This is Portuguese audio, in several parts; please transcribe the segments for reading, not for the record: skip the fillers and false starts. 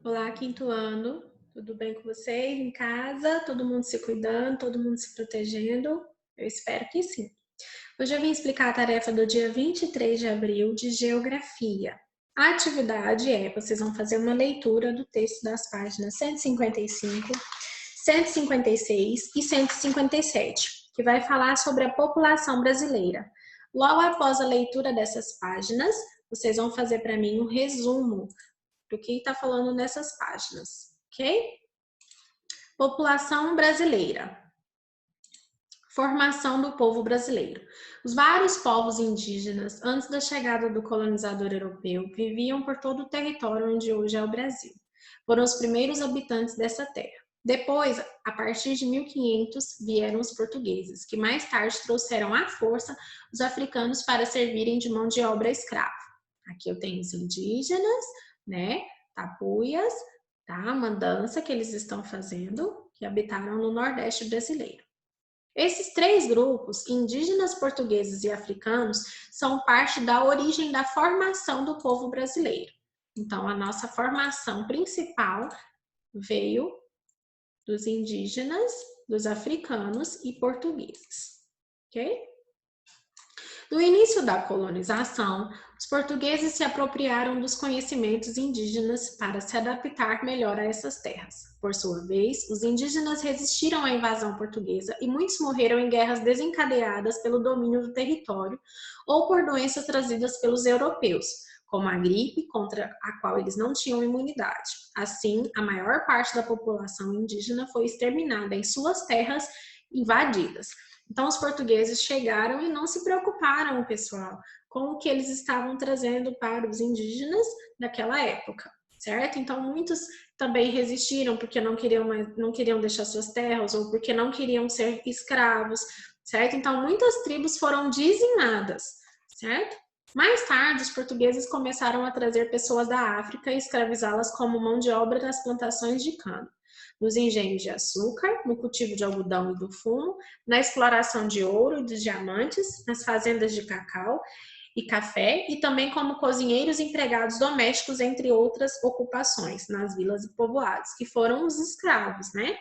Olá, quinto ano. Tudo bem com vocês em casa? Todo mundo se cuidando, todo mundo se protegendo? Eu espero que sim. Hoje eu vim explicar a tarefa do dia 23 de abril de Geografia. A atividade vocês vão fazer uma leitura do texto das páginas 155, 156 e 157, que vai falar sobre a população brasileira. Logo após a leitura dessas páginas, vocês vão fazer para mim um resumo do que está falando nessas páginas, ok? População brasileira. Formação do povo brasileiro. Os vários povos indígenas, antes da chegada do colonizador europeu, viviam por todo o território onde hoje é o Brasil. Foram os primeiros habitantes dessa terra. Depois, a partir de 1500, vieram os portugueses, que mais tarde trouxeram à força os africanos para servirem de mão de obra escrava. Aqui eu tenho os indígenas, né? Tapuias, tá? Uma dança que eles estão fazendo, que habitaram no Nordeste brasileiro. Esses três grupos, indígenas, portugueses e africanos, são parte da origem da formação do povo brasileiro. Então, a nossa formação principal veio dos indígenas, dos africanos e portugueses, ok? No início da colonização, os portugueses se apropriaram dos conhecimentos indígenas para se adaptar melhor a essas terras. Por sua vez, os indígenas resistiram à invasão portuguesa e muitos morreram em guerras desencadeadas pelo domínio do território ou por doenças trazidas pelos europeus, como a gripe, contra a qual eles não tinham imunidade. Assim, a maior parte da população indígena foi exterminada em suas terras invadidas. Então, os portugueses chegaram e não se preocuparam, pessoal, com o que eles estavam trazendo para os indígenas naquela época, certo? Então, muitos também resistiram porque não queriam deixar suas terras ou porque não queriam ser escravos, certo? Então, muitas tribos foram dizimadas, certo? Mais tarde, os portugueses começaram a trazer pessoas da África e escravizá-las como mão de obra nas plantações de cana, nos engenhos de açúcar, no cultivo de algodão e do fumo, na exploração de ouro e de diamantes, nas fazendas de cacau e café, e também como cozinheiros e empregados domésticos, entre outras ocupações, nas vilas e povoados, que foram os escravos, né?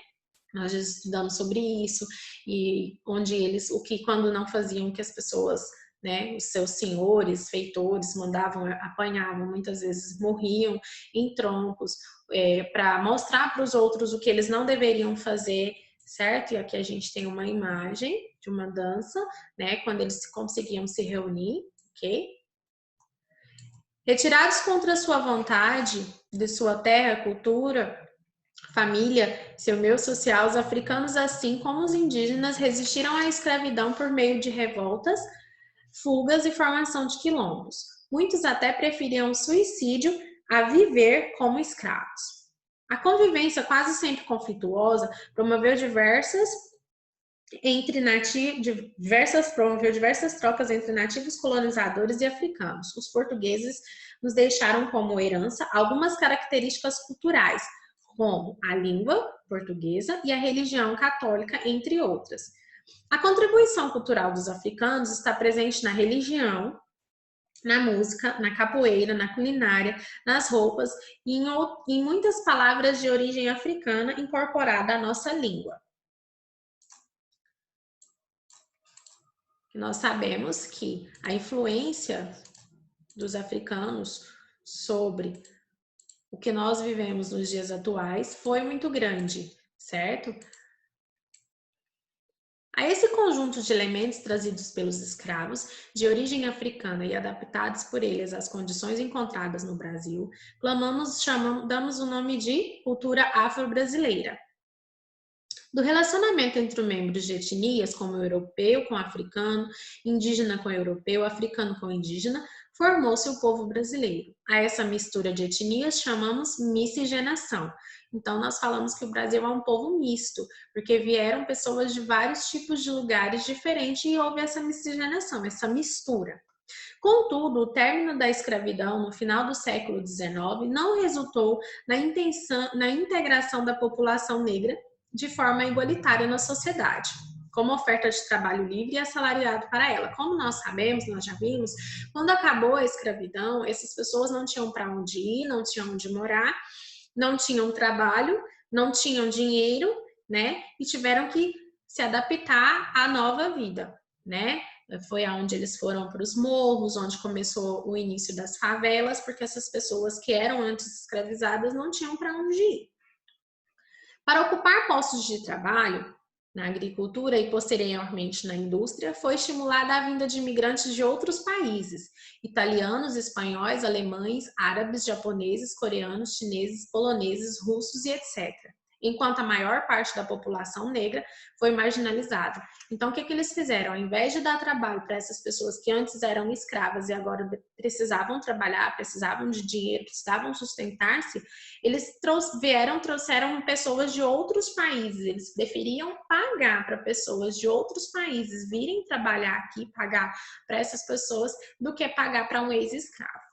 Nós já estudamos sobre isso, e onde eles, o que quando não faziam que as pessoas, né, os seus senhores, feitores, mandavam, apanhavam, muitas vezes morriam em troncos, para mostrar para os outros o que eles não deveriam fazer, certo? E aqui a gente tem uma imagem de uma dança, né, quando eles conseguiam se reunir, ok? Retirados contra sua vontade de sua terra, cultura, família, seu meio social, os africanos, assim como os indígenas, resistiram à escravidão por meio de revoltas, fugas e formação de quilombos. Muitos até preferiam o suicídio a viver como escravos. A convivência, quase sempre conflituosa, promoveu diversas trocas entre nativos colonizadores e africanos. Os portugueses nos deixaram como herança algumas características culturais, como a língua portuguesa e a religião católica, entre outras. A contribuição cultural dos africanos está presente na religião, na música, na capoeira, na culinária, nas roupas e em muitas palavras de origem africana incorporada à nossa língua. Nós sabemos que a influência dos africanos sobre o que nós vivemos nos dias atuais foi muito grande, certo? A esse conjunto de elementos trazidos pelos escravos, de origem africana e adaptados por eles às condições encontradas no Brasil, damos o nome de cultura afro-brasileira. Do relacionamento entre membros de etnias, como europeu com africano, indígena com europeu, africano com indígena, formou-se o povo brasileiro. A essa mistura de etnias chamamos miscigenação. Então, nós falamos que o Brasil é um povo misto, porque vieram pessoas de vários tipos de lugares diferentes e houve essa miscigenação, essa mistura. Contudo, o término da escravidão no final do século XIX não resultou na integração da população negra de forma igualitária na sociedade, como oferta de trabalho livre e assalariado para ela. Como nós sabemos, nós já vimos, quando acabou a escravidão, essas pessoas não tinham para onde ir, não tinham onde morar, não tinham trabalho, não tinham dinheiro, né? E tiveram que se adaptar à nova vida, né? Foi aonde eles foram para os morros, onde começou o início das favelas, porque essas pessoas que eram antes escravizadas não tinham para onde ir. Para ocupar postos de trabalho na agricultura e posteriormente na indústria, foi estimulada a vinda de imigrantes de outros países: italianos, espanhóis, alemães, árabes, japoneses, coreanos, chineses, poloneses, russos e etc. Enquanto a maior parte da população negra foi marginalizada. Então, o que eles fizeram? Ao invés de dar trabalho para essas pessoas que antes eram escravas e agora precisavam trabalhar, precisavam de dinheiro, precisavam sustentar-se, eles trouxeram pessoas de outros países. Eles preferiam pagar para pessoas de outros países virem trabalhar aqui, pagar para essas pessoas, do que pagar para um ex-escravo.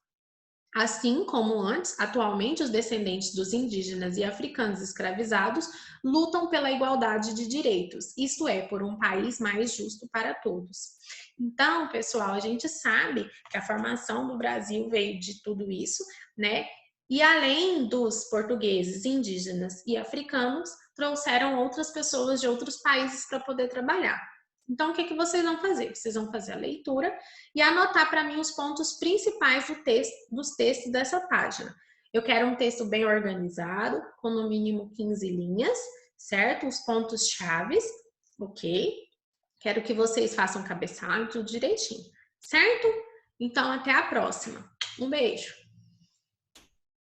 Assim como antes, atualmente os descendentes dos indígenas e africanos escravizados lutam pela igualdade de direitos, isto é, por um país mais justo para todos. Então, pessoal, a gente sabe que a formação do Brasil veio de tudo isso, né? E além dos portugueses, indígenas e africanos, trouxeram outras pessoas de outros países para poder trabalhar. Então, o que vocês vão fazer? Vocês vão fazer a leitura e anotar para mim os pontos principais dos textos dessa página. Eu quero um texto bem organizado, com no mínimo 15 linhas, certo? Os pontos chaves, ok? Quero que vocês façam cabeçalho, tudo direitinho, certo? Então, até a próxima. Um beijo!